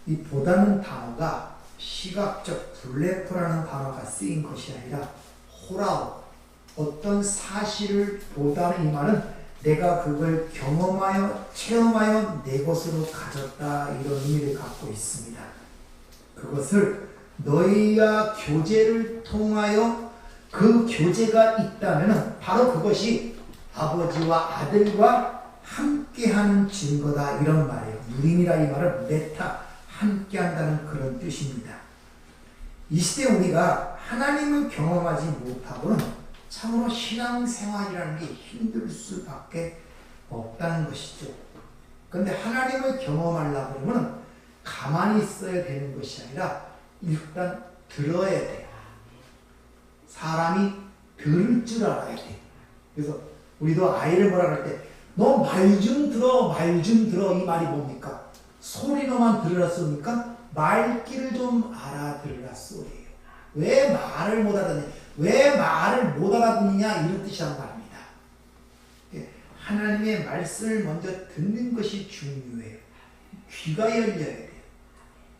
이 보다는 단어가 시각적 블레프라는 단어가 쓰인 것이 아니라 호라우, 어떤 사실을 보다는 이 말은 내가 그걸 경험하여 체험하여 내 것으로 가졌다, 이런 의미를 갖고 있습니다. 그것을 너희와 교제를 통하여 그 교제가 있다면 바로 그것이 아버지와 아들과 함께하는 증거다, 이런 말이에요. 누림이라 이 말은 메타, 함께한다는 그런 뜻입니다. 이 시대 우리가 하나님을 경험하지 못하고는 참으로 신앙생활이라는 게 힘들 수밖에 없다는 것이죠. 그런데 하나님을 경험하려고 그러면 가만히 있어야 되는 것이 아니라 일단 들어야 돼요. 사람이 들을 줄 알아야 돼요. 그래서 우리도 아이를 뭐라 그럴 때 너 말 좀 들어, 말 좀 들어, 이 말이 뭡니까? 소리로만 들으라 쏘니까 말귀를 좀 알아들으라 소리예요. 왜 말을 못 알아듣냐, 왜 말을 못 알아듣느냐, 이런 뜻이란 말입니다. 하나님의 말씀을 먼저 듣는 것이 중요해요. 귀가 열려야 돼요.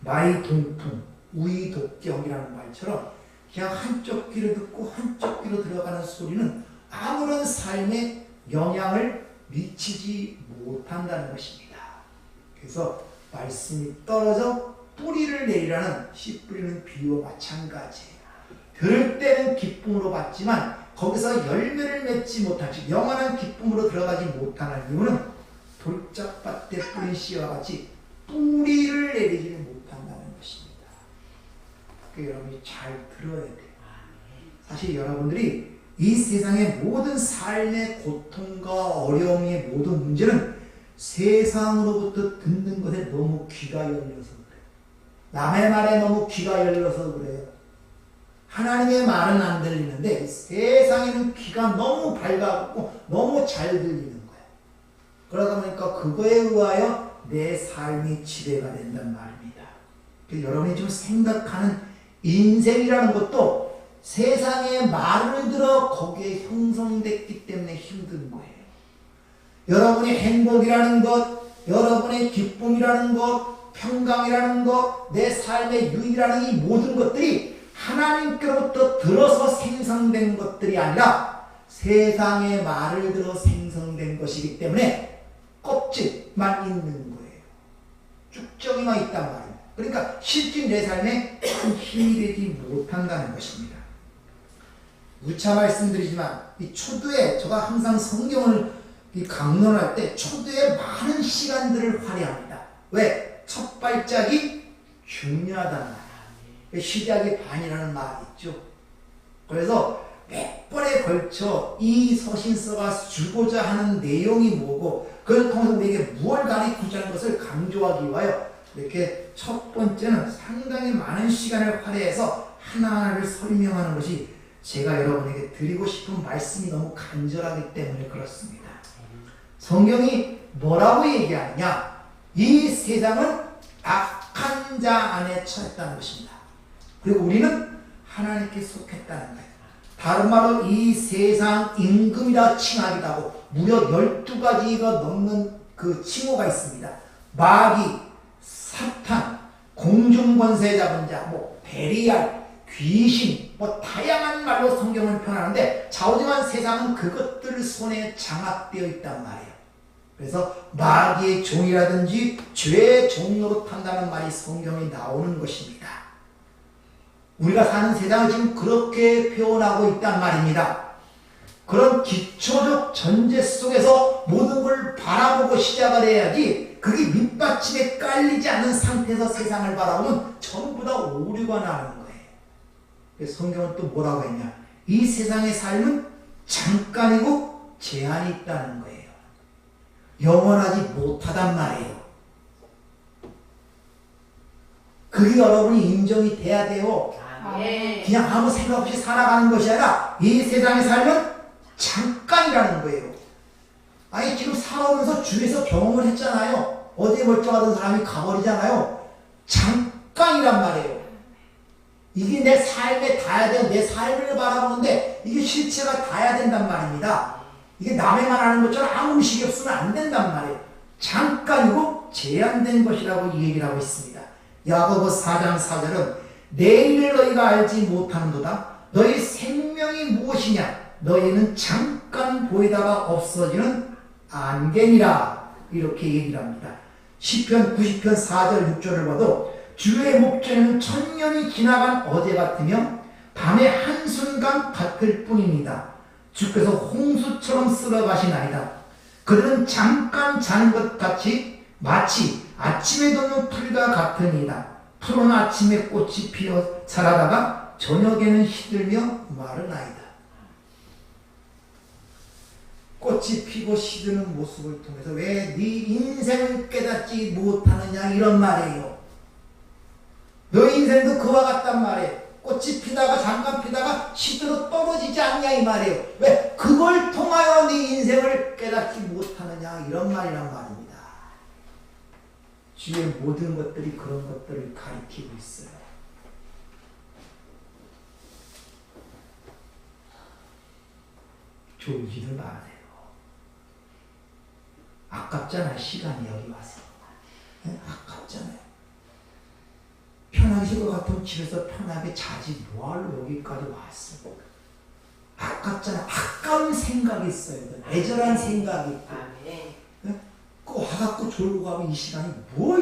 마이동풍, 우이독경이라는 말처럼 그냥 한쪽 귀로 듣고 한쪽 귀로 들어가는 소리는 아무런 삶에 영향을 미치지 못한다는 것입니다. 그래서 말씀이 떨어져 뿌리를 내리라는 씨 뿌리는 비유와 마찬가지예요. 들을 때는 기쁨으로 받지만 거기서 열매를 맺지 못한, 즉 영원한 기쁨으로 들어가지 못하는 이유는 돌짝밭에 뿌린 씨와 같이 뿌리를 내리지 못한다는 것입니다. 그러니까 여러분이 잘 들어야 돼요. 사실 여러분들이 이 세상의 모든 삶의 고통과 어려움의 모든 문제는 세상으로부터 듣는 것에 너무 귀가 열려서 그래요. 남의 말에 너무 귀가 열려서 그래요. 하나님의 말은 안 들리는데 세상에는 귀가 너무 밝아갖고 너무 잘 들리는 거예요. 그러다 보니까 그거에 의하여 내 삶이 지배가 된단 말입니다. 그래서 여러분이 좀 생각하는 인생이라는 것도 세상의 말을 들어 거기에 형성됐기 때문에 힘든 거예요. 여러분의 행복이라는 것, 여러분의 기쁨이라는 것, 평강이라는 것, 내 삶의 유익이라는 이 모든 것들이 하나님께로부터 들어서 생성된 것들이 아니라 세상의 말을 들어 생성된 것이기 때문에 껍질만 있는 거예요. 쭉정이만 있단 말이에요. 그러니까 실제 내 삶에 큰 힘이 되지 못한다는 것입니다. 누차 말씀드리지만 이 초두에 제가 항상 성경을 강론할 때 초두에 많은 시간들을 할애합니다. 왜? 첫 발짝이 중요하다는 말이에요. 시작이 반이라는 말이 있죠. 그래서 몇 번에 걸쳐 이 서신서가 주고자 하는 내용이 뭐고 그걸 통해서 우리에게 무엇을 가르치자는 것을 강조하기 위하여 이렇게 첫 번째는 상당히 많은 시간을 할애해서 하나하나를 설명하는 것이 제가 여러분에게 드리고 싶은 말씀이 너무 간절하기 때문에 그렇습니다. 성경이 뭐라고 얘기하느냐? 이 세상은 악한 자 안에 처했다는 것입니다. 그리고 우리는 하나님께 속했다는 거예요. 다른 말로 이 세상 임금이라 칭하기도 하고 무려 12가지가 넘는 그 칭호가 있습니다. 마귀, 사탄, 공중권세 잡은 자, 베리알, 귀신, 다양한 말로 성경을 표현하는데 자오지만 세상은 그것들 손에 장악되어 있단 말이에요. 그래서 마귀의 종이라든지 죄의 종으로 탄다는 말이 성경에 나오는 것입니다. 우리가 사는 세상을 지금 그렇게 표현하고 있단 말입니다. 그런 기초적 전제 속에서 모든 걸 바라보고 시작을 해야지 그게 밑받침에 깔리지 않은 상태에서 세상을 바라보면 전부 다 오류가 나는 거예요. 그래서 성경은 또 뭐라고 했냐? 이 세상의 삶은 잠깐이고 제한이 있다는 거예요. 영원하지 못하단 말이에요. 그게 여러분이 인정이 돼야 돼요. 그냥 아무 생각 없이 살아가는 것이 아니라 이 세상의 삶은 잠깐이라는 거예요. 아니 지금 살아오면서 주위에서 경험을 했잖아요. 어디에 멀쩡하던 사람이 가버리잖아요. 잠깐이란 말이에요. 이게 내 삶에 닿아야 되고 내 삶을 바라보는데 이게 실체가 닿아야 된단 말입니다. 이게 남의 말 하는 것처럼 아무 의식이 없으면 안 된단 말이에요. 잠깐이고 제한된 것이라고 이 얘기를 하고 있습니다. 야고보 4장 4절은 내일을 너희가 알지 못하는도다. 너희 생명이 무엇이냐? 너희는 잠깐 보이다가 없어지는 안개니라. 이렇게 얘기를 합니다. 시편 90편 4절 6절을 봐도 주의 목전에는 천년이 지나간 어제 같으며 밤의 한순간 같을 뿐입니다. 주께서 홍수처럼 쓸어가시나이다. 그들은 잠깐 자는 것 같이 마치 아침에 돋는 풀과 같으니이다. 푸른 아침에 꽃이 피어 자라다가 저녁에는 시들며 마르나이다. 꽃이 피고 시드는 모습을 통해서 왜 네 인생을 깨닫지 못하느냐 이런 말이에요. 너 인생도 그와 같단 말이에요. 꽃이 피다가 잠깐 피다가 시들어 떨어지지 않냐 이 말이에요. 왜? 그걸 통하여 네 인생을 깨닫지 못하느냐 이런 말이란 말입니다. 주의 모든 것들이 그런 것들을 가리키고 있어요. 졸지도 마세요. 아깝잖아요. 시간이 여기 와서. 네? 아깝잖아요. 편하게 쉴 것 같으면 집에서 편하게 자지 뭐하러 여기까지 왔어. 아깝잖아. 아까운 생각이 있어야 돼. 애절한 생각이 있고. 네? 그 와갖고 졸고 가면 이 시간이 뭐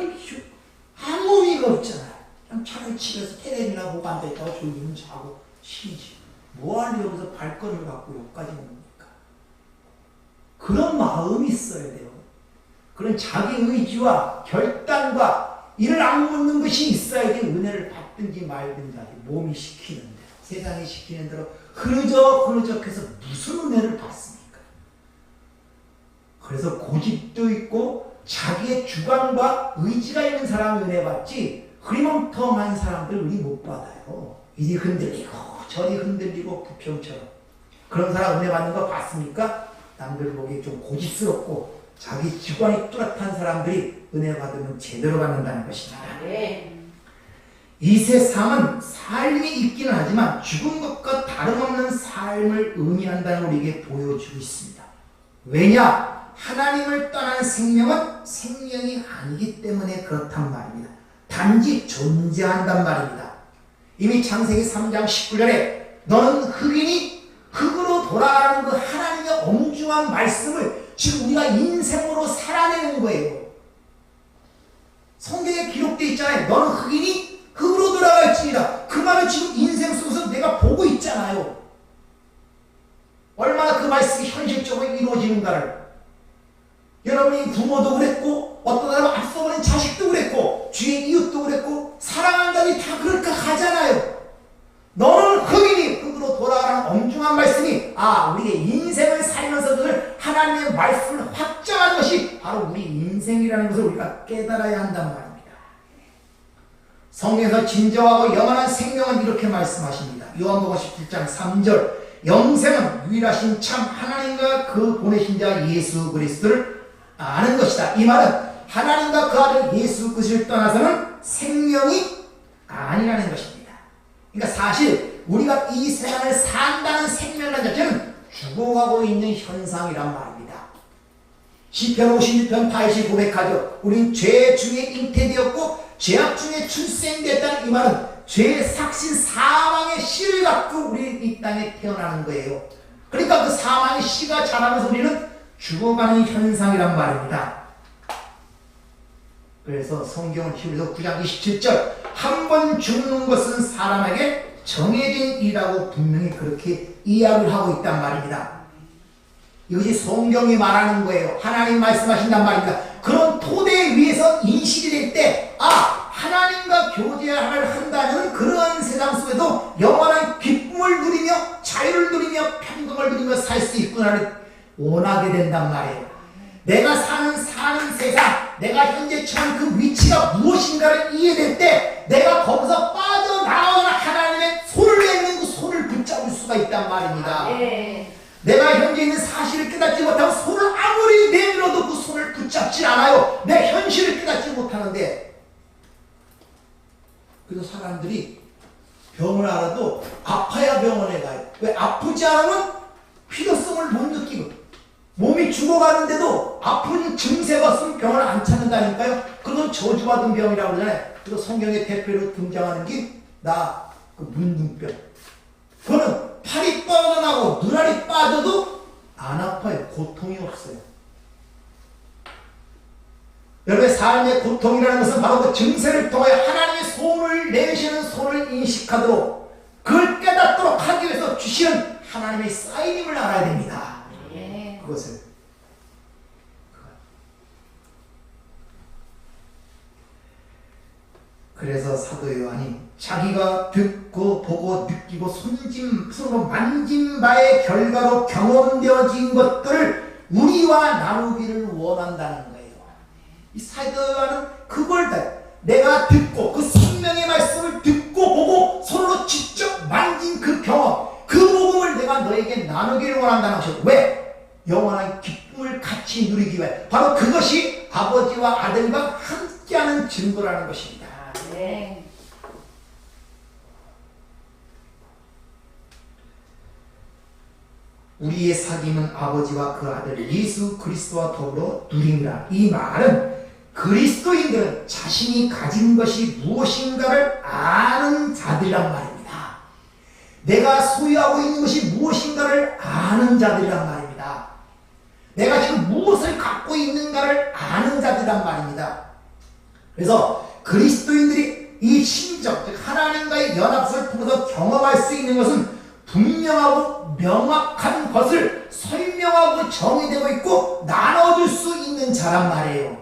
아무 의미가 없잖아요. 그냥 차라리 집에서 텔레비나 보고 앉아있다가 졸리면 자고 쉬지. 뭐하러 여기서 발걸음을 갖고 여기까지 옵니까? 그런 마음이 있어야 돼요. 그런 자기 의지와 결단과 이를 악묻는 것이 있어야지 은혜를 받든지 말든지 몸이 시키는 대로 세상이 시키는 대로 흐느적흐느적해서 무슨 은혜를 받습니까? 그래서 고집도 있고 자기의 주관과 의지가 있는 사람은 은혜 받지 흐리멍텅한 사람들 은혜 못 받아요. 이리 흔들리고 저리 흔들리고 부평처럼 그런 사람 은혜 받는 거 봤습니까? 남들 보기에 좀 고집스럽고 자기 주관이 뚜렷한 사람들이 은혜 받으면 제대로 받는다는 것입니다. 이 세상은 삶이 있기는 하지만 죽은 것과 다름없는 삶을 의미한다는 걸 우리에게 보여주고 있습니다. 왜냐? 하나님을 떠난 생명은 생명이 아니기 때문에 그렇단 말입니다. 단지 존재한단 말입니다. 이미 창세기 3장 19절에 너는 흑인이 흙으로 돌아가는 그 하나님의 엄중한 말씀을 지금 우리가 인생으로 살아내는 거예요. 성경에 기록되어 있잖아요. 너는 흑인이 흙으로 돌아갈지니라. 그 말을 지금 인생 속에서 내가 보고 있잖아요. 얼마나 그 말씀이 현실적으로 이루어지는가를. 여러분이 부모도 그랬고 어떤 사람은 앞서버린 자식도 그랬고 주의 이웃도 그랬고 사랑한다니 다 그렇게 하잖아요. 너는 흑인이 흙으로 돌아가라는 엄중한 말씀이 우리의 인생을 살면서 늘 하나님의 말씀을 확정하는 것이 바로 우리 인생이라는 것을 우리가 깨달아야 한단 말입니다. 성경에서 진정하고 영원한 생명은 이렇게 말씀하십니다. 요한복음 17장 3절 영생은 유일하신 참 하나님과 그 보내신 자 예수 그리스도를 아는 것이다. 이 말은 하나님과 그 아들 예수 그리스도를 떠나서는 생명이 아니라는 것입니다. 그러니까 사실 우리가 이 세상을 산다는 생명이라는 자체는 죽어가고 있는 현상이란 말입니다. 시편 56편 8시 고백하죠. 우린 죄 중에 잉태되었고 죄악 중에 출생됐다는 이 말은 죄의 삭신 사망의 씨를 갖고 우리 이 땅에 태어나는 거예요. 그러니까 그 사망의 씨가 자라면서 우리는 죽어가는 현상이란 말입니다. 그래서 성경은 히브리서 9장 27절 한 번 죽는 것은 사람에게 정해진 일이라고 분명히 그렇게 이야기를 하고 있단 말입니다. 이것이 성경이 말하는 거예요. 하나님 말씀하신단 말입니다. 그런 토대 위에서 인식이 될 때 하나님과 교제를 한다는 그러한 세상 속에도 영원한 기쁨을 누리며 자유를 누리며 평강을 누리며 살 수 있구나를 원하게 된단 말이에요. 내가 사는 세상, 내가 현재 처한 그 위치가 무엇인가를 이해될 때 내가 거기서 빠져나오는 하나님의 손을 내밀고 손을 붙잡을 수가 있단 말입니다. 내가 현재 있는 사실을 깨닫지 못하고 손을 아무리 내밀어도 그 손을 붙잡지 않아요. 내 현실을 깨닫지 못하는데 그래서 사람들이 병을 알아도 아파야 병원에 가요. 왜? 아프지 않으면 필요성을 못 느끼고 몸이 죽어가는데도 아픈 증세가 없으면 병을 안 찾는다니까요. 그건 저주받은 병이라고 그러잖아요. 그리고 성경의 대표로 등장하는 게 그 문둥병. 그거는 팔이 뻗어나고 눈알이 빠져도 안 아파요. 고통이 없어요. 여러분의 삶의 고통이라는 것은 바로 그 증세를 통하여 하나님의 손을 내시는 손을 인식하도록 그걸 깨닫도록 하기 위해서 주시는 하나님의 사인임을 알아야 됩니다. 그것을. 그래서 사도 요한이 자기가 듣고 보고 느끼고 손으로 만진 바의 결과로 경험되어진 것들을 우리와 나누기를 원한다는 거예요. 이 사도 요한은 그걸 내가 듣고 그 생명의 말씀을 듣고 보고 손으로 직접 만진 그 경험, 그 복음을 내가 너에게 나누기를 원한다는 것이죠. 왜? 영원한 기쁨을 같이 누리기 위해. 바로 그것이 아버지와 아들과 함께하는 증거라는 것입니다. 네. 우리의 사귐은 아버지와 그 아들 예수 그리스도와 더불어 누림이라. 이 말은 그리스도인들은 자신이 가진 것이 무엇인가를 아는 자들이란 말입니다. 내가 소유하고 있는 것이 무엇인가를 아는 자들이란 말입니다. 내가 지금 무엇을 갖고 있는가를 아는 자들이란 말입니다. 그래서 그리스도인들이 이 심정, 즉 하나님과의 연합을 통해서 경험할 수 있는 것은 분명하고 명확한 것을 설명하고 정의되고 있고 나눠줄 수 있는 자란 말이에요.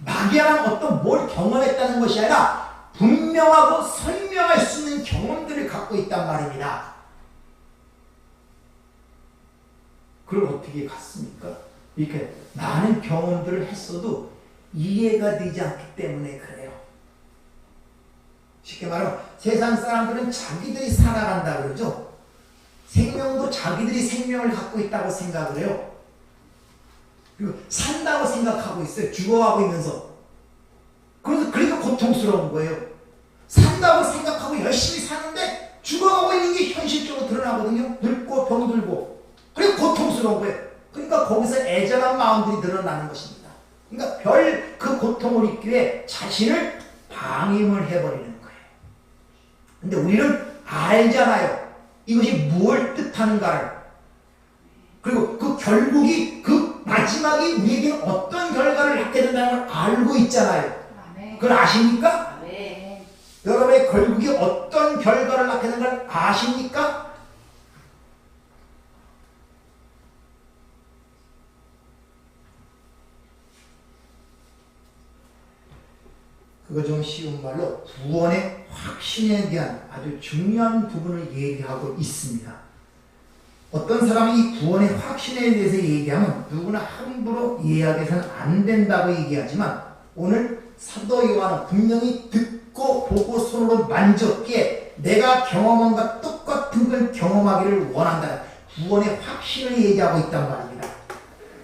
막연한 어떤 뭘 경험했다는 것이 아니라 분명하고 설명할 수 있는 경험들을 갖고 있단 말입니다. 그걸 어떻게 갖습니까? 이렇게 많은 경험들을 했어도 이해가 되지 않기 때문에 그래요. 쉽게 말하면 세상 사람들은 자기들이 살아간다 그러죠. 생명도 자기들이 생명을 갖고 있다고 생각을 해요. 그리고 산다고 생각하고 있어요. 죽어가고 있면서. 그래서 고통스러운 거예요. 산다고 생각하고 열심히 사는데 죽어가고 있는 게 현실적으로 드러나거든요. 늙고 병들고. 그리고 고통스러운 거예요. 그러니까 거기서 애절한 마음들이 드러나는 것입니다. 그러니까 별 그 고통을 잊기 위해 자신을 방임을 해버리는 거예요. 근데 우리는 알잖아요. 이것이 무엇을 뜻하는가를. 그리고 그 결국이, 그 마지막이 우리에게는 어떤 결과를 낳게 된다는 걸 알고 있잖아요. 그걸 아십니까? 여러분의 결국이 어떤 결과를 낳게 되는 걸 아십니까? 그거 좀 쉬운 말로 구원의 확신에 대한 아주 중요한 부분을 얘기하고 있습니다. 어떤 사람이 이 구원의 확신에 대해서 얘기하면 누구나 함부로 이해하게서는 안 된다고 얘기하지만 오늘 사도 요한은 분명히 듣고 보고 손으로 만졌기에 내가 경험한 것과 똑같은 걸 경험하기를 원한다는 구원의 확신을 얘기하고 있단 말입니다.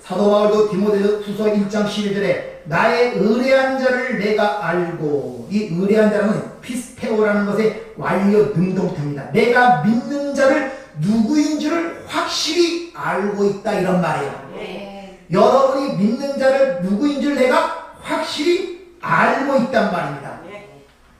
사도 바울도 디모데후서 1장 11절에 나의 의뢰한 자를 내가 알고, 이 의뢰한 자는 피스테오라는 것의 완료 능동태입니다. 내가 믿는 자를 누구인 줄을 확실히 알고 있다 이런 말이에요. 여러분이 믿는 자를 누구인 줄 내가 확실히 알고 있단 말입니다.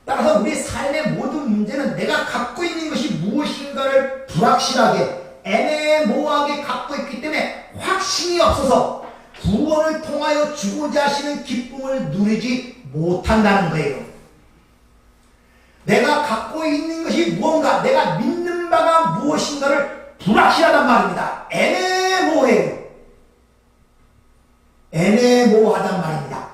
따라서 우리 삶의 모든 문제는 내가 갖고 있는 것이 무엇인가를 불확실하게 애매모호하게 갖고 있기 때문에 확신이 없어서 구원을 통하여 주고자 하시는 기쁨을 누리지 못한다는 거예요. 내가 갖고 있는 것이 무언가, 내가 믿는 바가 무엇인가를 불확실하단 말입니다. 애매모호해요. 애매모호하단 말입니다.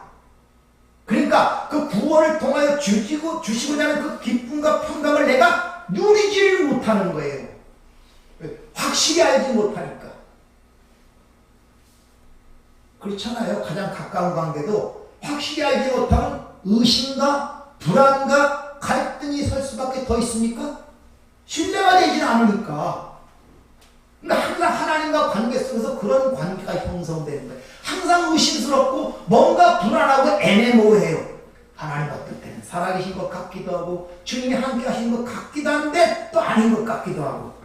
그러니까 그 구원을 통하여 주시고자 하는 그 기쁨과 평강을 내가 누리지를 못하는 거예요. 확실히 알지 못하니까. 그렇잖아요. 가장 가까운 관계도 확실히 알지 못하면 의심과 불안과 갈등이 설 수밖에 더 있습니까? 신뢰가 되지는 않으니까. 그러니까 항상 하나님과 관계 속에서 그런 관계가 형성되는 거예요. 항상 의심스럽고 뭔가 불안하고 애매모호해요. 하나님 어떨 때는 살아계신 것 같기도 하고 주님이 함께 하시는 것 같기도 한데 또 아닌 것 같기도 하고.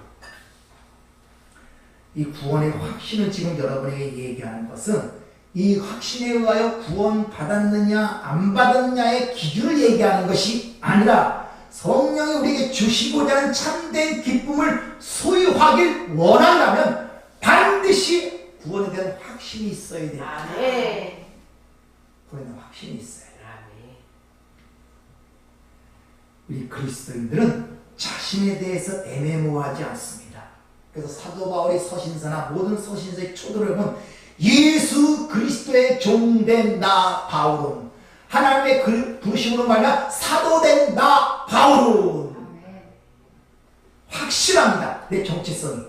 이 구원의 확신을 지금 여러분에게 얘기하는 것은 이 확신에 의하여 구원 받았느냐 안 받았느냐의 기준을 얘기하는 것이 아니라 성령이 우리에게 주시고자 하는 참된 기쁨을 소유하길 원한다면 반드시 구원에 대한 확신이 있어야 됩니다. 구원에 대한 확신이 있어야 돼요. 우리 그리스도인들은 자신에 대해서 애매모호하지 않습니다. 그래서 사도 바울의 서신서나 모든 서신서의 초도를 보면 예수 그리스도의 종된 나 바울은 하나님의 그 부르심으로 말미암아 사도된 나 바울은 확실합니다. 내 정체성이.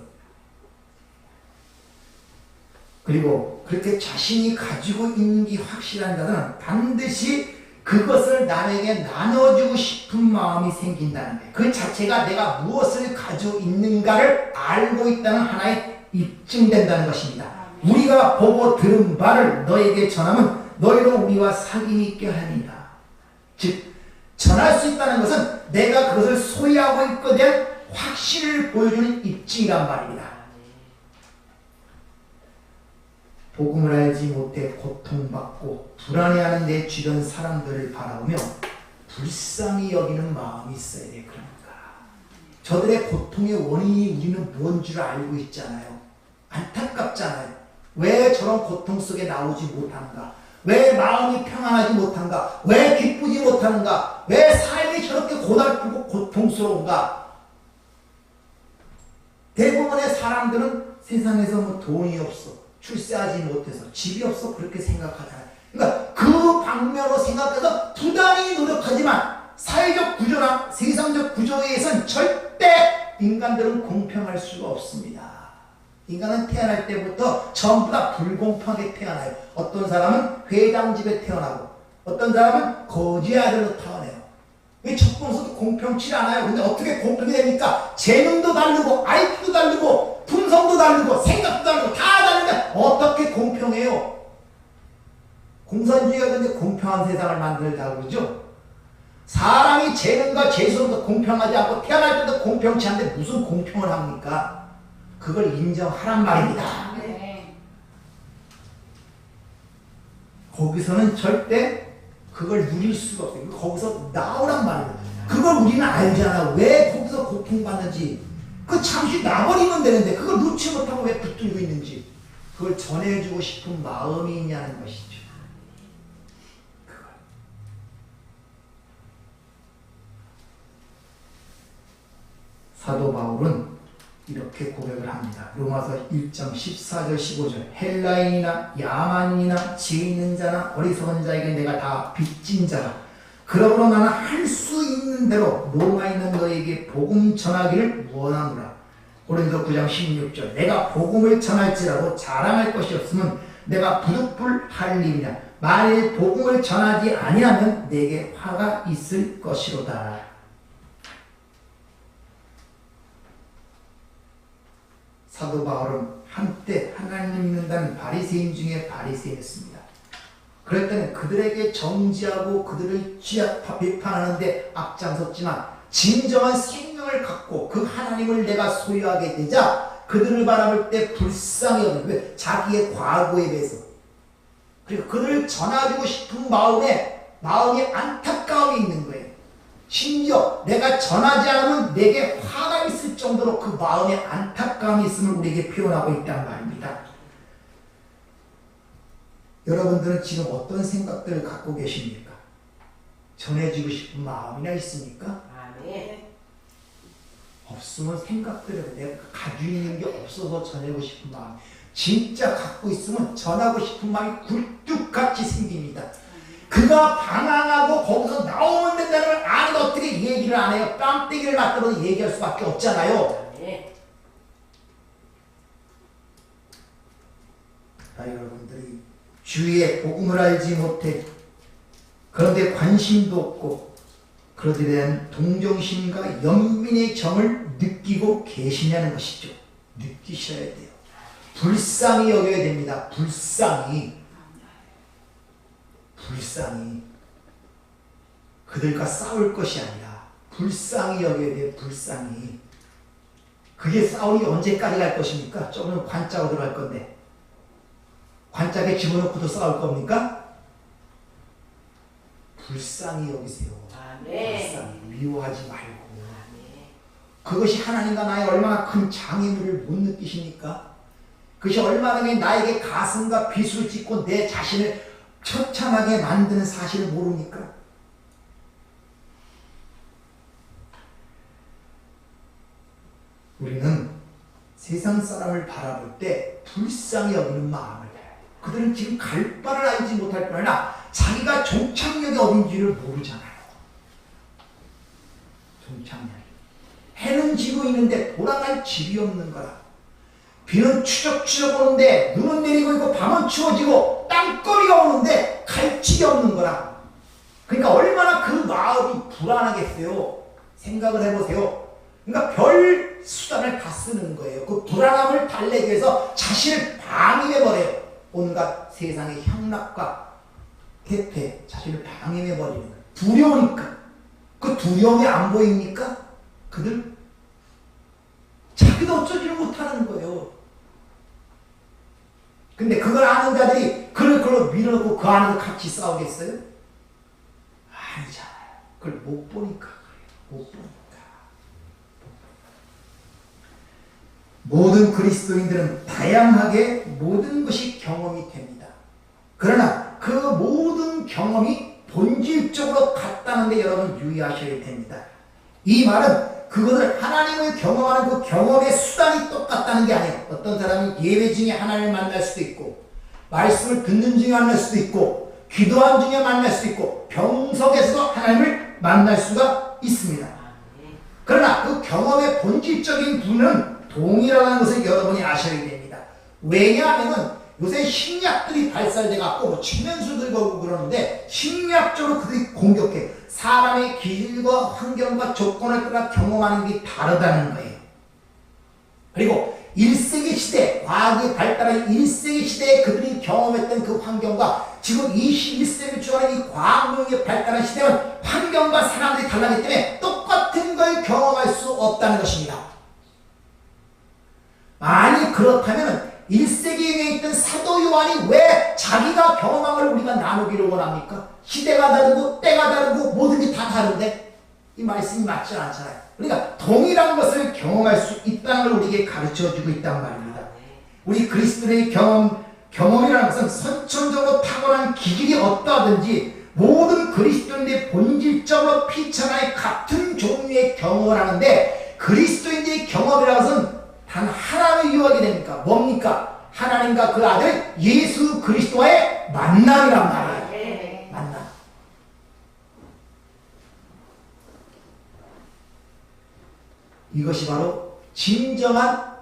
그리고 그렇게 자신이 가지고 있는 게 확실한 자들은 반드시 그것을 남에게 나눠주고 싶은 마음이 생긴다는 거예요. 그 자체가 내가 무엇을 가지고 있는가를 알고 있다는 하나의 입증된다는 것입니다. 우리가 보고 들은 바를 너에게 전하면 너희로 우리와 사귐이 있게 합니다. 즉 전할 수 있다는 것은 내가 그것을 소유하고 있거에 대한 확신을 보여주는 입증이란 말입니다. 복음을 알지 못해 고통받고 불안해하는 내 주변 사람들을 바라보며 불쌍히 여기는 마음이 있어야 돼. 그러니까 저들의 고통의 원인이 우리는 무언 줄 알고 있잖아요. 안타깝잖아요. 왜 저런 고통 속에 나오지 못한가? 왜 마음이 평안하지 못한가? 왜 기쁘지 못하는가? 왜 삶이 저렇게 고달프고 고통스러운가? 대부분의 사람들은 세상에서 뭐 돈이 없어, 출세하지 못해서, 집이 없어, 그렇게 생각하잖아요. 그러니까 그 방면으로 생각해서 부단히 노력하지만 사회적 구조나 세상적 구조에 의해서는 절대 인간들은 공평할 수가 없습니다. 인간은 태어날 때부터 전부 다 불공평하게 태어나요. 어떤 사람은 회장 집에 태어나고 어떤 사람은 거지 아들로 태어나요. 왜 첫번부터 공평치 않아요? 근데 어떻게 공평이 됩니까? 재능도 다르고 IQ도 다르고 품성도 다르고 생각도 다르고 다 다른데 어떻게 공평해요? 공산주의가 근데 공평한 세상을 만들자고 그러죠? 사람이 재능과 재수로부터 공평하지 않고 태어날 때도 공평치 않은데 무슨 공평을 합니까? 그걸 인정하란 말입니다. 네. 거기서는 절대 그걸 누릴 수가 없어요. 거기서 나오란 말입니다. 그걸 우리는 알잖아. 왜 거기서 고통받는지. 그 잠시 나버리면 되는데 그걸 놓지 못하고 왜 붙들고 있는지. 그걸 전해주고 싶은 마음이 있냐는 것이죠. 그걸. 사도 바울은 이렇게 고백을 합니다. 로마서 1장 14절 15절 헬라인이나 야만인이나 지혜 있는 자나 어리석은 자에게 내가 다 빚진 자라. 그러므로 나는 할 수 있는 대로 로마에 있는 너에게 복음 전하기를 원하노라. 고린도 9장 16절 내가 복음을 전할지라도 자랑할 것이 없으면 내가 부득불할 일이냐. 만일 복음을 전하지 아니하면 내게 화가 있을 것이로다. 사도 바울은 한때 하나님을 믿는다는 바리새인 중에 바리새인이었습니다. 그럴 때는 그들에게 정지하고 그들을 비판하는데 앞장섰지만 진정한 생명을 갖고 그 하나님을 내가 소유하게 되자 그들을 바라볼 때 불쌍히 여기고 왜? 자기의 과거에 대해서 그리고 그들을 전해주고 싶은 마음이 안타까움이 있는 거예요. 심지어 내가 전하지 않으면 내게 화가 있을 정도로 그 마음에 안타까움이 있음을 우리에게 표현하고 있단 말입니다. 여러분들은 지금 어떤 생각들을 갖고 계십니까? 전해주고 싶은 마음이나 있습니까? 네. 없으면 생각들을 내가 가지고 있는 게 없어서 전하고 싶은 마음. 진짜 갖고 있으면 전하고 싶은 마음이 굴뚝같이 생깁니다. 그가 방황하고 거기서 나오면 된다는 걸 아는데 어떻게 얘기를 안 해요? 뺨때기를 맞더라도 얘기할 수밖에 없잖아요. 네. 여러분들이 주위의 복음을 알지 못해 그런데 관심도 없고 그것에 대한 동정심과 연민의 정을 느끼고 계시냐는 것이죠. 느끼셔야 돼요. 불쌍히 여겨야 됩니다. 불쌍히 그들과 싸울 것이 아니라 불쌍히 여겨야 돼요. 불쌍히 그게 싸움이 언제까지 갈 것입니까? 조금 관짝으로 들어갈 건데 관짝에 집어넣고도 싸울 겁니까? 불쌍히 여기세요. 불쌍히 미워하지 말고. 그것이 하나님과 나의 얼마나 큰 장애물을 못 느끼십니까? 그것이 얼마나 나에게 가슴과 비수를 짓고 내 자신을 처참하게 만드는 사실을 모릅니까? 우리는 세상 사람을 바라볼 때 불쌍히 여기는 마음을 해야 돼. 그들은 지금 갈 바를 알지 못할 뿐 아니라 자기가 종착역이 어딘지를 모르잖아요. 종착역. 해는 지고 있는데 돌아갈 집이 없는 거라. 비는 추적추적 오는데 눈은 내리고 있고 밤은 추워지고 땅거리가 오는데 갈 집이 없는 거라. 그러니까 얼마나 그 마음이 불안하겠어요. 생각을 해보세요. 그러니까 별 수단을 다 쓰는 거예요. 그 불안함을 달래기 위해서 자신을 방임해버려요. 온갖 세상의 향락과 대패 자신을 방임해버리는 거예요. 두려우니까. 그 두려움이 안 보입니까? 그들 자기도 어쩌지를 못하는 거예요. 근데 그걸 아는 자들이 그걸 밀어놓고 그 안에서 같이 싸우겠어요? 아니잖아요. 그걸 못 보니까 그래요. 못 보니까. 모든 그리스도인들은 다양하게 모든 것이 경험이 됩니다. 그러나 그 모든 경험이 본질적으로 같다는 데 여러분 유의하셔야 됩니다. 이 말은 그것을 하나님을 경험하는 그 경험의 수단이 똑같다는 게 아니에요. 어떤 사람은 예배 중에 하나님을 만날 수도 있고 말씀을 듣는 중에 만날 수도 있고 기도한 중에 만날 수도 있고 병석에서도 하나님을 만날 수가 있습니다. 그러나 그 경험의 본질적인 부분은 동일하다는 것을 여러분이 아셔야 됩니다. 왜냐하면 요새 심리학들이 발달돼 갖고 뭐 측면수 들고 그러는데 심리학적으로 그들이 공격해. 사람의 기질과 환경과 조건을 따라 경험하는 게 다르다는 거예요. 그리고 1세기 시대, 과학이 발달한 1세기 시대에 그들이 경험했던 그 환경과 지금 21세기 초반에 이 과학력이 발달한 시대는 환경과 사람들이 달라지기 때문에 똑같은 걸 경험할 수 없다는 것입니다. 만약 그렇다면 1세기에 있던 사도 요한이 왜 자기가 경험한 걸 우리가 나누기를 원합니까? 시대가 다르고 때가 다르고 모든 게 다 다른데 이 말씀이 맞지 않잖아요. 그러니까 동일한 것을 경험할 수 있다는 걸 우리에게 가르쳐주고 있단 말입니다. 우리 그리스도의 경험이라는 것은 선천적으로 탁월한 기질이 어떠하든지 모든 그리스도인들의 본질적으로 피차나의 같은 종류의 경험을 하는데 그리스도인들의 경험이라는 것은 단 하나를 이루어지게 됩니까? 뭡니까? 하나님과 그 아들 예수 그리스도와의 만남이란 말이에요. 만남. 이것이 바로 진정한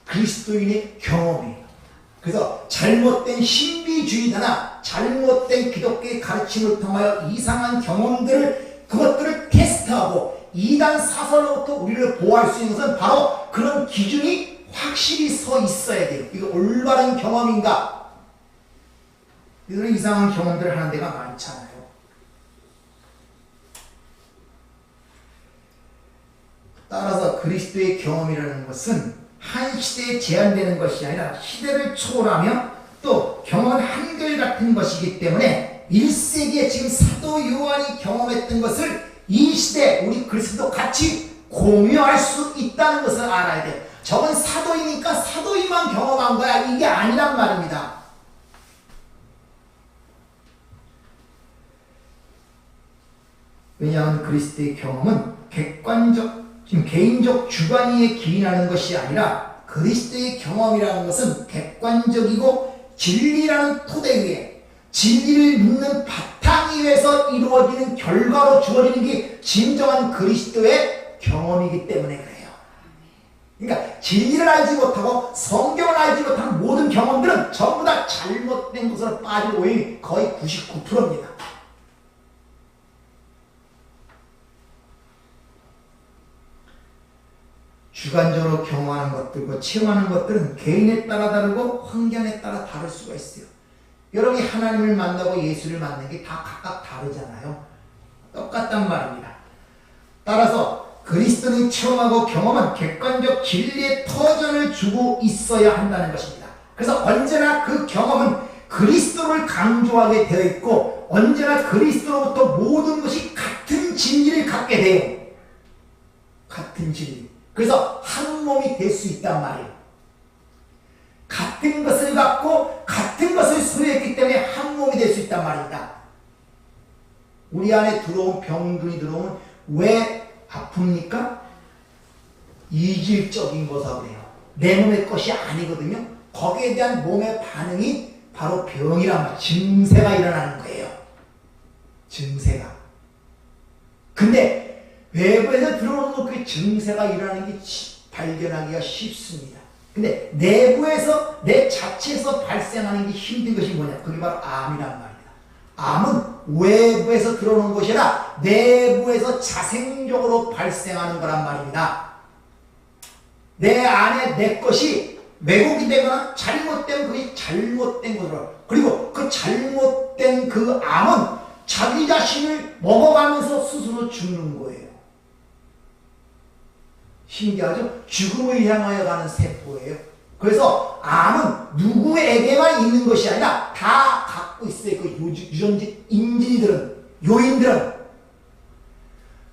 그리스도인의 경험이에요. 그래서 잘못된 신비주의자나 잘못된 기독교의 가르침을 통하여 이상한 경험들을 그것들을 테스트하고 이단 사설로부터 우리를 보호할 수 있는 것은 바로 그런 기준이 확실히 서 있어야 돼요. 이거 올바른 경험인가? 이런 이상한 경험들을 하는 데가 많잖아요. 따라서 그리스도의 경험이라는 것은 한 시대에 제한되는 것이 아니라 시대를 초월하며 또 경험은 한결같은 것이기 때문에 1세기에 지금 사도 요한이 경험했던 것을 이 시대 우리 그리스도 같이 공유할 수 있다는 것을 알아야 돼요. 저건 사도이니까 사도이만 경험한 거야. 이게 아니란 말입니다. 왜냐하면 그리스도의 경험은 지금 개인적 주관위에 기인하는 것이 아니라 그리스도의 경험이라는 것은 객관적이고 진리라는 토대 위에 진리를 믿는 바탕 위에서 이루어지는 결과로 주어지는 게 진정한 그리스도의 경험이기 때문에 그래요. 그러니까 진리를 알지 못하고 성경을 알지 못하는 모든 경험들은 전부 다 잘못된 것으로 빠질 오인이 거의 99%입니다. 주관적으로 경험하는 것들과 체험하는 것들은 개인에 따라 다르고 환경에 따라 다를 수가 있어요. 여러분이 하나님을 만나고 예수를 만나는 게 다 각각 다르잖아요. 똑같단 말입니다. 따라서 그리스도인이 체험하고 경험한 객관적 진리의 터전을 주고 있어야 한다는 것입니다. 그래서 언제나 그 경험은 그리스도를 강조하게 되어 있고 언제나 그리스도로부터 모든 것이 같은 진리를 갖게 돼요. 같은 진리. 그래서 한 몸이 될 수 있단 말이에요. 같은 것을 갖고 같은 것을 소유했기 때문에 한 몸이 될 수 있단 말입니다. 우리 안에 들어온 병균이 들어오면 왜 아픕니까? 이질적인 거사 그래요. 내 몸의 것이 아니거든요. 거기에 대한 몸의 반응이 바로 병이란 말, 증세가 일어나는 거예요. 증세가. 근데 외부에서 들어오는 그 증세가 일어나는 게 발견하기가 쉽습니다. 근데 내부에서 내 자체에서 발생하는 게 힘든 것이 뭐냐? 그게 바로 암이란 말입니다. 암은 외부에서 들어오는 것이 아니라 내부에서 자생적으로 발생하는 거란 말입니다. 내 안에 내 것이 왜곡이 되거나 잘못되면 그게 잘못된 거더라. 그리고 그 잘못된 그 암은 자기 자신을 먹어가면서 스스로 죽는 거예요. 신기하죠? 죽음을 향하여 가는 세포예요. 그래서 암은 누구에게만 있는 것이 아니라 다 갖고 있어요. 그 유전지 인질들은, 요인들은.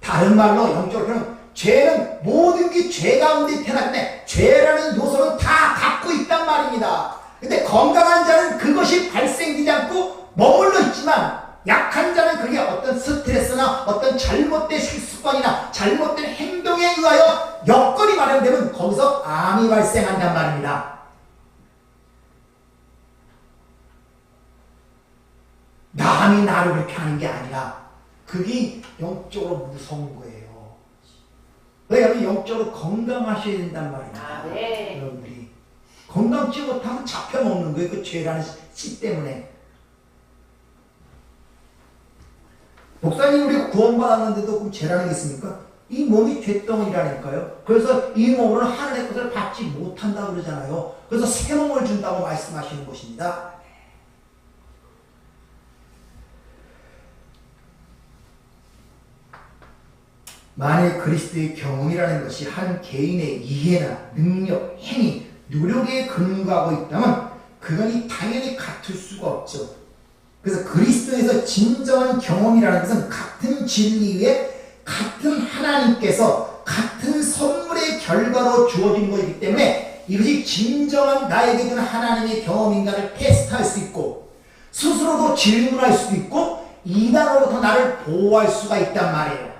다른 말로 영적으로는 죄는 모든 게 죄 가운데 태어났는데 죄라는 요소는 다 갖고 있단 말입니다. 근데 건강한 자는 그것이 발생되지 않고 머물러 있지만 약한 자는 그게 어떤 스트레스나 어떤 잘못된 식습관이나 잘못된 행동에 의하여 여건이 마련되면 거기서 암이 발생한단 말입니다. 남이 나를 그렇게 하는 게 아니라 그게 영적으로 무서운 거예요. 왜냐하면 영적으로 건강하셔야 된단 말입니다. 네. 여러분들이 건강치 못하면 잡혀먹는 거예요. 그 죄라는 씨 때문에. 목사님 우리가 구원받았는데도 그럼 죄라는 게 있습니까? 이 몸이 죄덩이라니까요. 그래서 이 몸으로는 하늘의 것을 받지 못한다고 그러잖아요. 그래서 새 몸을 준다고 말씀하시는 것입니다. 만일 그리스도의 경험이라는 것이 한 개인의 이해나 능력, 행위, 노력에 근거하고 있다면 그건 당연히 같을 수가 없죠. 그래서 그리스도에서 진정한 경험이라는 것은 같은 진리 위에 같은 하나님께서 같은 선물의 결과로 주어진 것이기 때문에 이것이 진정한 나에게 준 하나님의 경험인가를 테스트할 수 있고 스스로도 질문할 수도 있고 이단으로부터 나를 보호할 수가 있단 말이에요.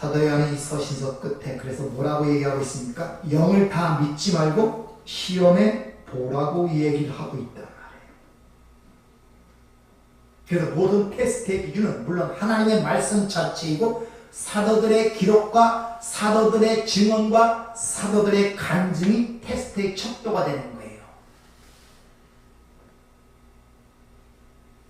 사도 요한은 이 서신서 끝에 그래서 뭐라고 얘기하고 있습니까? 영을 다 믿지 말고 시험에 보라고 얘기를 하고 있단 말이에요. 그래서 모든 테스트의 기준은 물론 하나님의 말씀 자체이고 사도들의 기록과 사도들의 증언과 사도들의 간증이 테스트의 척도가 되는 거예요.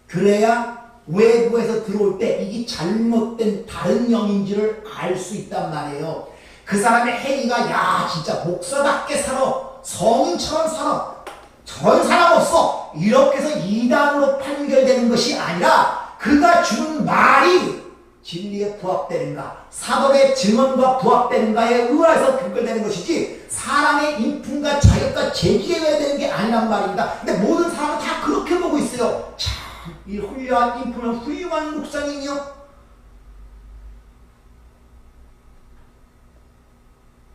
그래야 외부에서 들어올 때 이게 잘못된 다른 영인지를 알 수 있단 말이에요. 그 사람의 행위가 야 진짜 목사답게 살아, 성인처럼 살아, 저런 사람 없어 이렇게 해서 이단으로 판결되는 것이 아니라 그가 주는 말이 진리에 부합되는가, 사도의 증언과 부합되는가에 의해서 판결되는 것이지 사람의 인품과 자격과 재질에 의해 되는 게 아니란 말입니다. 근데 모든 사람은 다 그렇게 보고 있어요. 참 이 훌륭한 인품은 훌륭한 목사님이요.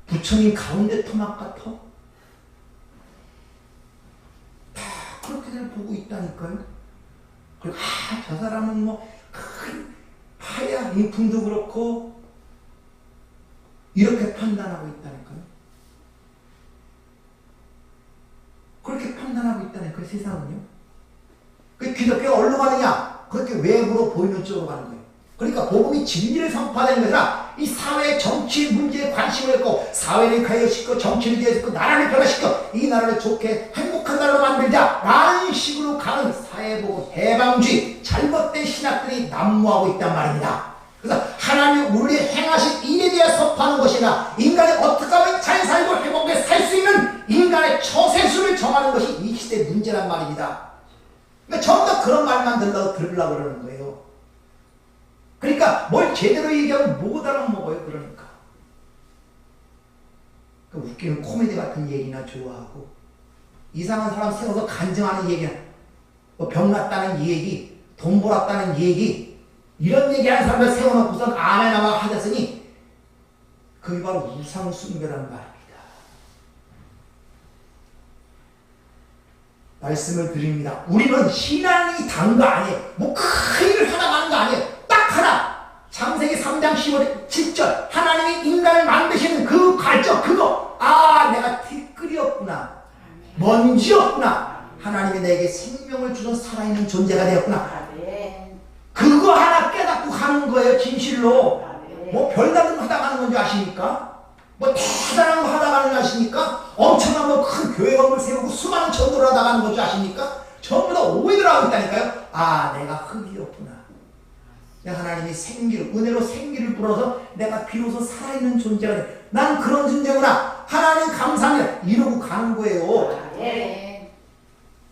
부처님 가운데 토막 같아? 다 그렇게들 보고 있다니까요. 그리고 저 사람은 뭐 큰 파야 인품도 그렇고 이렇게 판단하고 있다니까요. 그렇게 판단하고 있다니까요. 세상은요. 그 기독교가 어디로 가느냐? 그렇게 외부로 보이는 쪽으로 가는 거예요. 그러니까 복음이 진리를 선포하는 게 아니라 이 사회 정치 문제에 관심을 갖고 사회를 가열시키고 정치를 개혁시키고 나라를 변화시켜 이 나라를 좋게 행복한 나라로 만들자 라는 식으로 가는 사회보고 해방주의 잘못된 신학들이 난무하고 있단 말입니다. 그래서 하나님 우리 행하신 일에 대해 선포하는 것이나 인간이 어떻게 하면 잘 살고 행복하게 살 수 있는 인간의 처세수를 정하는 것이 이 시대의 문제란 말입니다. 그러니까 전부 자꾸만 그런 말만 들으려고 그러는 거예요. 그러니까 뭘 제대로 얘기하면 못 알아먹어요. 그러니까. 웃기는 코미디 같은 얘기나 좋아하고, 이상한 사람 세워서 간증하는 얘기나, 뭐 병났다는 얘기, 돈 벌었다는 얘기, 이런 얘기하는 사람을 세워놓고선 아멘아마 하셨으니 그게 바로 우상숭배란 말입니다. 말씀을 드립니다. 우리는 신앙이 단 거 아니에요. 뭐 큰 일을 하다 가는 거 아니에요. 딱 하나, 창세기 3장 7절 하나님이 인간을 만드시는 그 과정, 그거, 아 내가 티끌이었구나, 먼지였구나, 하나님이 내게 생명을 주는 살아있는 존재가 되었구나, 그거 하나 깨닫고 가는 거예요. 진실로. 뭐 별다른 거 하다 가는 건지 아십니까? 뭐 대단한 거 하다 가는 줄 아십니까? 엄청난 뭐 큰 교회 건물 세우고 수많은 전도를 하다 가는 건지 아십니까? 전부 다 오해를 하고 있다니까요. 아 내가 흙이었구나, 하나님이 생기를, 은혜로 생기를 불어서 내가 비로소 살아있는 존재가 돼, 난 그런 존재구나, 하나님 감사합니다, 이러고 가는 거예요.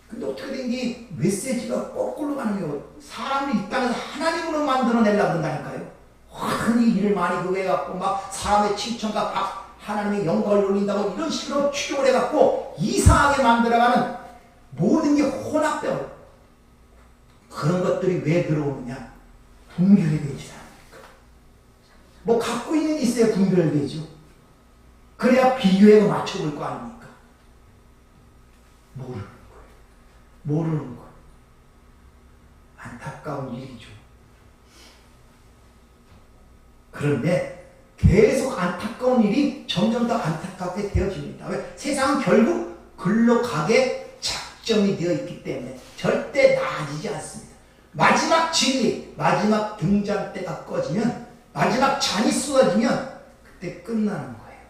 근데 어떻게 된 게 메시지가 거꾸로 가는 거예요. 사람을 이 땅에서 하나님으로 만들어내려고 한다니까요. 흔히 일을 많이 그거해갖고 막 사람의 칭찬과 하나님의 영광을 올린다고 이런 식으로 추격을 해갖고 이상하게 만들어가는 모든 게 혼합되어, 그런 것들이 왜 들어오느냐? 분별이 되지 않습니까? 뭐 갖고 있는 게 있어야 분별되죠. 그래야 비교해서 맞춰볼 거 아닙니까? 모르는 거예요. 안타까운 일이죠. 그런데 계속 안타까운 일이 점점 더 안타깝게 되어집니다. 왜? 세상은 결국 글로 가게 작정이 되어 있기 때문에 절대 나아지지 않습니다. 마지막 진리, 마지막 등잔대가 꺼지면, 마지막 잔이 쏟아지면 그때 끝나는 거예요.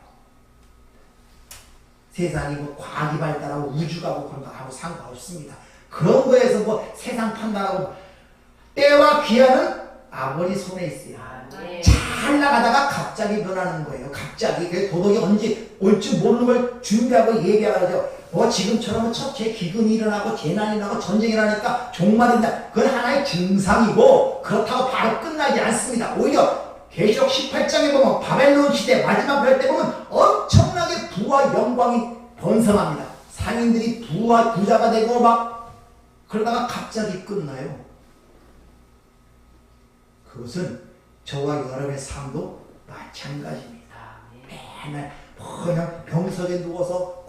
세상이 뭐 과학이 발달하고 우주가 뭐 그런 거 하고 상관없습니다. 그런 거에서 뭐 세상 판단하고, 때와 기한은 아버지 손에 있어요. 잘 나가다가 갑자기 변하는 거예요. 갑자기. 그 도덕이 언제 올 줄 모르는 걸 준비하고 얘기하죠. 뭐 지금처럼 첫째 기근이 일어나고 재난이 일어나고 전쟁이 일어나니까 종말인다, 그건 하나의 증상이고 그렇다고 바로 끝나지 않습니다. 오히려 계시록 18장에 보면 바벨론 시대 마지막 별 때 보면 엄청나게 부와 영광이 번성합니다. 상인들이 부와 부자가 되고 막 그러다가 갑자기 끝나요. 그것은 저와 여러분의 삶도 마찬가지입니다. 맨날 그냥 병석에 누워서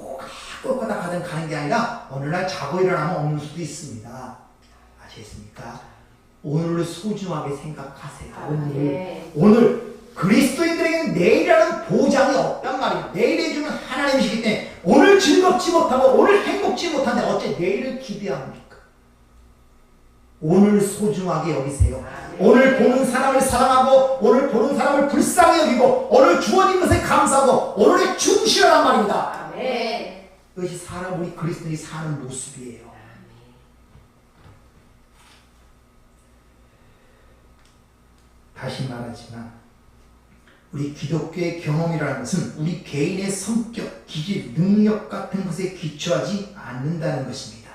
꼬꼬다 가는 게 아니라 어느 날 자고 일어나면 없는 수도 있습니다. 아시겠습니까? 오늘을 소중하게 생각하세요. 오늘 그리스도인들에게는 내일이라는 보장이 없단 말이에요. 내일에 주는 하나님이시기 때문에 오늘 즐겁지 못하고 오늘 행복지 못한데 어째 내일을 기대합니까? 오늘 소중하게 여기세요. 오늘 보는 사람을 사랑하고 오늘 보는 사람을 불쌍히 여기고 오늘 주어진 것에 감사하고 오늘에 충실하란 말입니다. 이것이 사람, 우리 그리스도인이 사는 모습이에요. 다시 말하지만 우리 기독교의 경험이라는 것은 우리 개인의 성격, 기질, 능력 같은 것에 기초하지 않는다는 것입니다.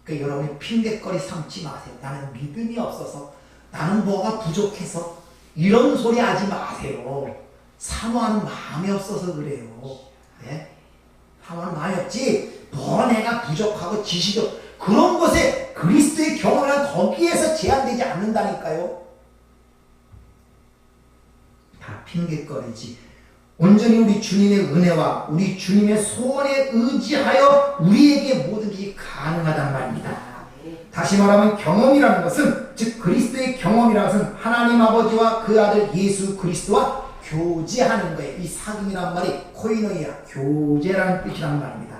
그러니까 여러분이 핑계거리 삼지 마세요. 나는 믿음이 없어서, 나는 뭐가 부족해서, 이런 소리 하지 마세요. 사모하는 마음이 없어서 그래요. 네? 사모하는 마음이 없지, 뭐 내가 부족하고 지식이 그런 것에 그리스도의 경험이란 거기에서 제한되지 않는다니까요. 다 핑계거리지. 온전히 우리 주님의 은혜와 우리 주님의 소원에 의지하여 우리에게 모든 것이 가능하단 말입니다. 다시 말하면 경험이라는 것은, 즉 그리스도의 경험이라는 것은 하나님 아버지와 그 아들 예수 그리스도와 교제하는 거예요. 이 사귐이란 말이 코이노이아, 교제라는 뜻이란 말입니다.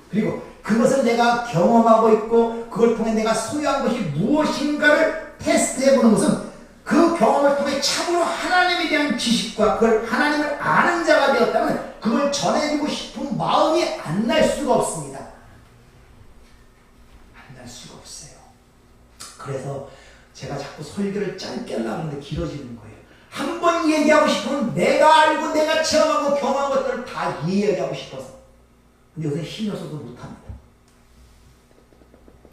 그리고 그것을 내가 경험하고 있고 그걸 통해 내가 소유한 것이 무엇인가를 테스트해보는 것은 그 경험을 통해 참으로 하나님에 대한 지식과 그걸 하나님을 아는 자가 되었다면 그걸 전해주고 싶은 마음이 안 날 수가 없습니다. 안 날 수가 없어요. 그래서 제가 자꾸 설교를 짧게 하려고 하는데 길어지는 거예요. 한 번 얘기하고 싶으면 내가 알고 내가 체험하고 경험한 것들을 다 이야기하고 싶어서. 근데 요새 힘이 없어서 못합니다.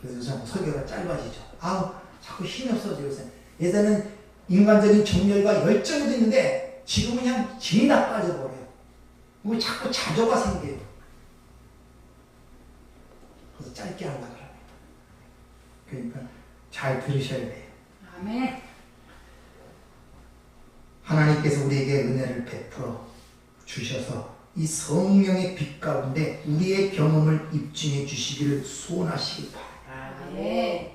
그래서 자꾸 설교가 짧아지죠. 아우, 자꾸 힘이 없어져 요새. 예전에는 인간적인 정열과 열정이 있는데 지금은 그냥 진이 다 빠져버려요. 그리고 자꾸 자조가 생겨요. 그래서 짧게 하려고 합니다. 그러니까 잘 들으셔야 돼요. 아멘. 하나님께서 우리에게 은혜를 베풀어 주셔서 이 성령의 빛 가운데 우리의 경험을 입증해 주시기를 소원하시기 바랍니다. 아멘.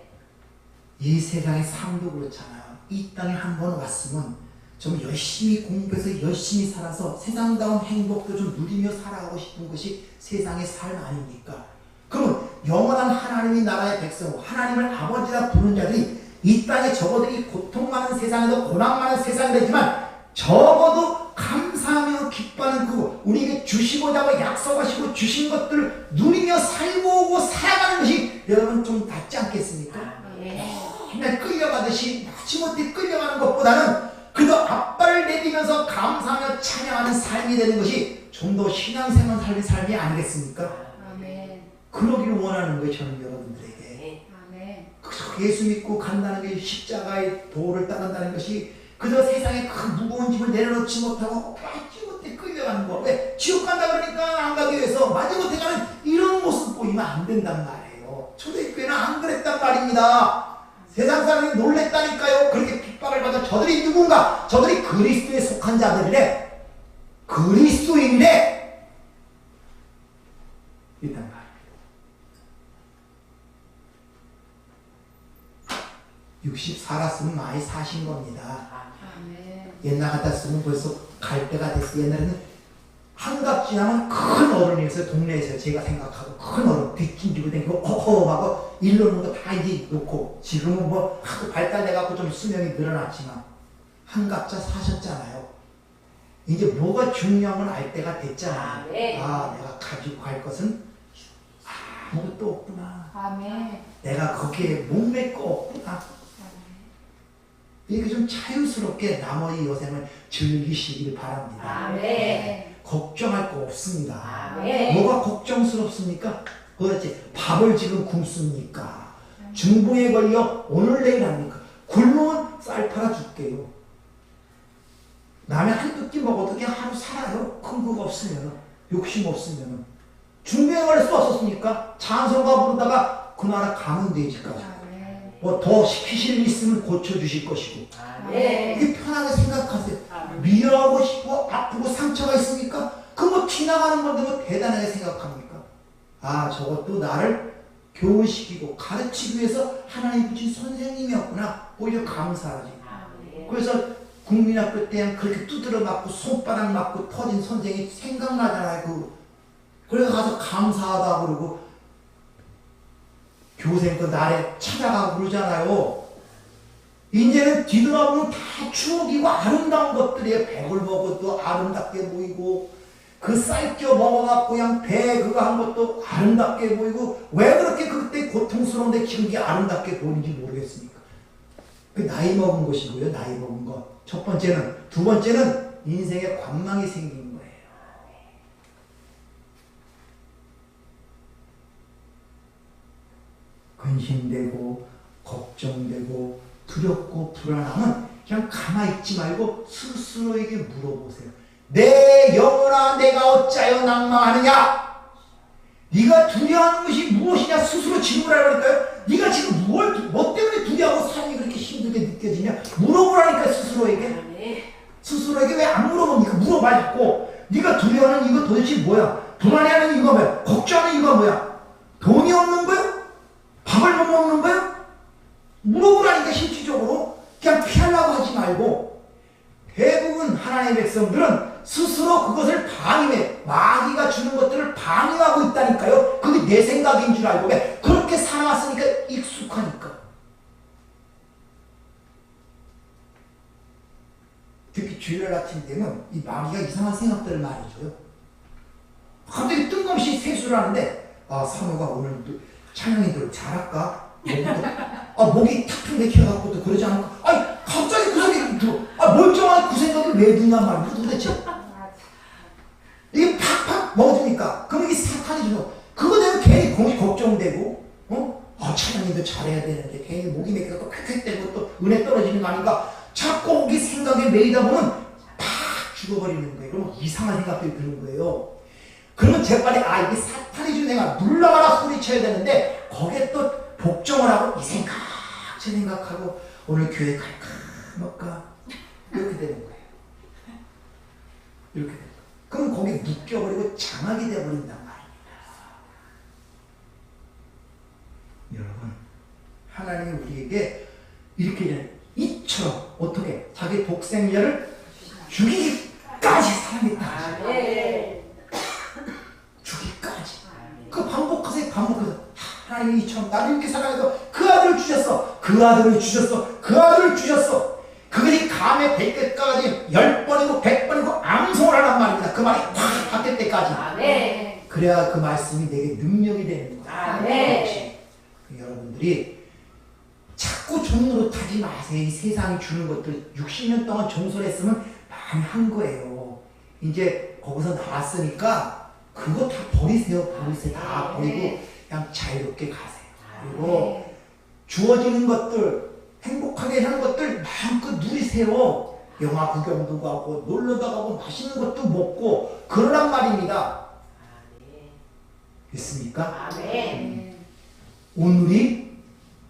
이 세상의 삶도 그렇잖아요. 이 땅에 한 번 왔으면 좀 열심히 공부해서 열심히 살아서 세상다운 행복도 좀 누리며 살아가고 싶은 것이 세상의 삶 아닙니까? 그러면 영원한 하나님의 나라의 백성, 하나님을 아버지라 부르는 자들이 이 땅에 적어도 이 고통 많은 세상에도 고난 많은 세상이 되지만 적어도 감사하며 기뻐하는 그 우리에게 주시고자 하고 약속하시고 주신 것들을 누리며 살고 오고 살아가는 것이 여러분 좀 낫지 않겠습니까? 맨날 끌려가듯이 마지못해 끌려가는 것보다는 그저 앞발을 내디면서 감사하며 찬양하는 삶이 되는 것이 좀 더 신앙생활 삶이 아니겠습니까? 아멘. 그러기를 원하는 거예요. 저는 여러분들에게. 아멘. 그저 예수 믿고 간다는 게 십자가의 도를 따른다는 것이 그저 세상에 큰 무거운 짐을 내려놓지 못하고 마지못해 끌려가는 거. 왜? 지옥 간다 그러니까 안 가기 위해서 마지못해 가는 이런 모습 보이면 안 된단 말이에요. 초대교회는 안 그랬단 말입니다. 세상 사람이 놀랬다니까요. 그렇게 핍박을 받아 저들이 누군가? 저들이 그리스도에 속한 자들이래. 그리스도인이래. 일단 말이에요. 60 살았으면 많이 사신 겁니다. 아멘. 옛날 같았으면 벌써 갈 때가 됐어요. 옛날에는 한갑 지나면 큰 어른이었어요. 동네에서 제가 생각하고 큰 어른 뒷짐지고 다니고 허허하고 일로 오는 거 다 이제 놓고 지금은 뭐 하도 발달돼갖고 좀 수명이 늘어났지만 한갑자 사셨잖아요. 이제 뭐가 중요한 건 알 때가 됐잖아요. 아, 내가 가지고 갈 것은 아무것도 없구나. 아멘. 내가 거기에 목맬 거 없구나. 이렇게 좀 자유스럽게 나머지 여생을 즐기시길 바랍니다. 아멘. 걱정할 거 없습니다. 아멘. 뭐가 걱정스럽습니까? 그렇지. 밥을 지금 굶습니까? 중풍에 걸려 오늘 내일 합니까? 굶으면 쌀 팔아 줄게요. 라면 한두 끼 먹어도 그냥 하루 살아요. 큰 거 없으면, 욕심 없으면. 중풍에 걸릴 수 없었습니까? 찬송가 부르다가 그 나라 가면 되지까지. 뭐 더 시키실 일 있으면 고쳐주실 것이고. 이게 편하게 생각하세요. 미워하고 싶고 아프고 상처가 있습니까? 그거 지나가는 건데 뭐 대단하게 생각합니까? 아, 저것도 나를 교훈시키고 가르치기 위해서 하나님 주신 선생님이었구나. 오히려 감사하지. 그래서 국민학교 때 그렇게 두드려 맞고 손바닥 맞고 터진 선생이 생각나잖아요. 그래서 가서 감사하다 그러고 교생 그 날에 찾아가고 그러잖아요. 이제는 뒤돌아보면 다 추억이고 아름다운 것들이에요. 백을 먹어도 아름답게 보이고 그 쌀겨 먹어갖고 그냥 배 그거 한 것도 아름답게 보이고 왜 그렇게 그때 고통스러운데 지금 이게 아름답게 보이는지 모르겠습니까? 그 나이 먹은 것이고요. 나이 먹은 것. 첫 번째는. 두 번째는 인생에 관망이 생기는 거예요. 근심되고 걱정되고 두렵고 불안하면 그냥 가만히 있지 말고 스스로에게 물어보세요. 내 영혼아, 내가 어찌하여 낭망하느냐? 네가 두려워하는 것이 무엇이냐? 스스로 질문하라니까요. 네가 지금 뭐 때문에 두려워하고 삶이 그렇게 힘들게 느껴지냐? 물어보라니까 스스로에게. 스스로에게 왜 안 물어봅니까? 물어봐야고. 네가 두려워하는 이거 도대체 뭐야? 불안해하는 이거 뭐야? 걱정하는 이거 뭐야? 돈이 없는 거야? 밥을 못 먹는 거야? 물어보라니까 실질적으로. 그냥 피하려고 하지 말고. 대부분 하나님의 백성들은 스스로 그것을 방임해. 마귀가 주는 것들을 방임하고 있다니까요. 그게 내 생각인 줄 알고. 왜? 그렇게 살아왔으니까 익숙하니까. 특히 주일날 아침 되면 이 마귀가 이상한 생각들을 말해줘요. 갑자기 뜬금없이 세수를 하는데 사모가 오늘 찬영이들 잘할까? 목이 탁 막혀갖고 또 그러지 않을까? 아니 갑자기 그 생각이 들어. 멀쩡한 그 생각이 왜 드냔 말이야 도대체. 이게 팍팍 먹어주니까 그럼 이게 사탄이 주는 거. 그거 되면 괜히 걱정되고 찬양도 잘해야 되는데 괜히 목이 맥혀서 쾌쾌대고 또 은혜 떨어지는 거 아닌가 자꾸 거기 생각에 매이다 보면 팍 죽어버리는 거예요. 그러면 이상한 생각들이 드는 거예요. 그러면 재빨리 이게 사탄이 준 내가 물러가라 소리쳐야 되는데 거기에 또 복종을 하고 이 생각 저 생각하고 오늘 교회 갈까 말까 이렇게 되는 거예요. 이렇게 되는 거예요. 그럼 거기에 묶여버리고 장악이 되어버린단 말입니다. 여러분 하나님이 우리에게 이렇게 이처럼 어떻게 자기 독생자를 죽이기까지 사랑했다. 죽이기까지. 그 반복해서 하나님이 이처럼 나를 이렇게 사랑해서 그 아들을 주셨어. 그 아들을 주셨어. 그 아들을 주셨어. 그것이 감에 될 때까지 10번이고 100번이고 암송을 하란 말입니다. 그 말이 확 바뀔 때까지. 그래야 그 말씀이 내게 능력이 되는 거예요. 여러분들이 자꾸 종노릇하지 마세요. 이 세상이 주는 것들 60년 동안 종소리했으면 많이 한 거예요. 이제 거기서 나왔으니까 그거 다 버리세요. 다 버리고 그냥 자유롭게 가세요. 그리고 주어지는 것들 행복하게 하는 것들 마음껏 누리세요. 영화 구경도 가고 놀러도 가고 맛있는 것도 먹고 그러란 말입니다. 됐습니까? 오늘이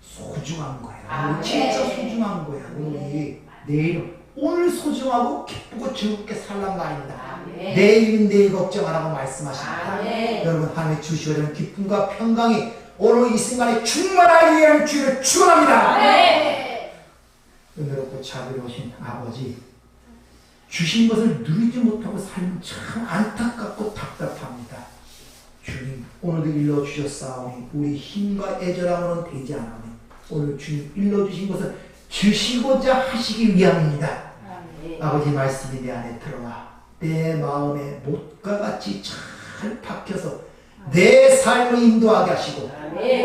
소중한 거예요. 오늘 진짜 소중한 거예요. 오늘이 오늘 소중하고 기쁘고 즐겁게 살란 말입니다. 내일은 내일 걱정 안 하고 말씀하십니다. 여러분 하나님 주시고 되는 기쁨과 평강이 오늘 이 순간에 충만하게 위한 주를 축원합니다. 은혜롭고 자비로우신 아버지 주신 것을 누리지 못하고 살면 참 안타깝고 답답합니다. 주님 오늘도 일러주셨사오니 우리 힘과 애절함으로는 되지 않으니 오늘 주님 일러주신 것을 주시고자 하시기 위함입니다. 아버지 말씀이 내 안에 들어와 내 마음에 못과 같이 잘 박혀서 내 삶을 인도하게 하시고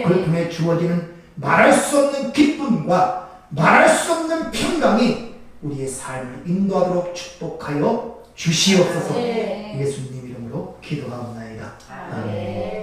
그를 통해 주어지는 말할 수 없는 기쁨과 말할 수 없는 평강이 우리의 삶을 인도하도록 축복하여 주시옵소서. 예수님 이름으로 기도하옵나이다. 아멘.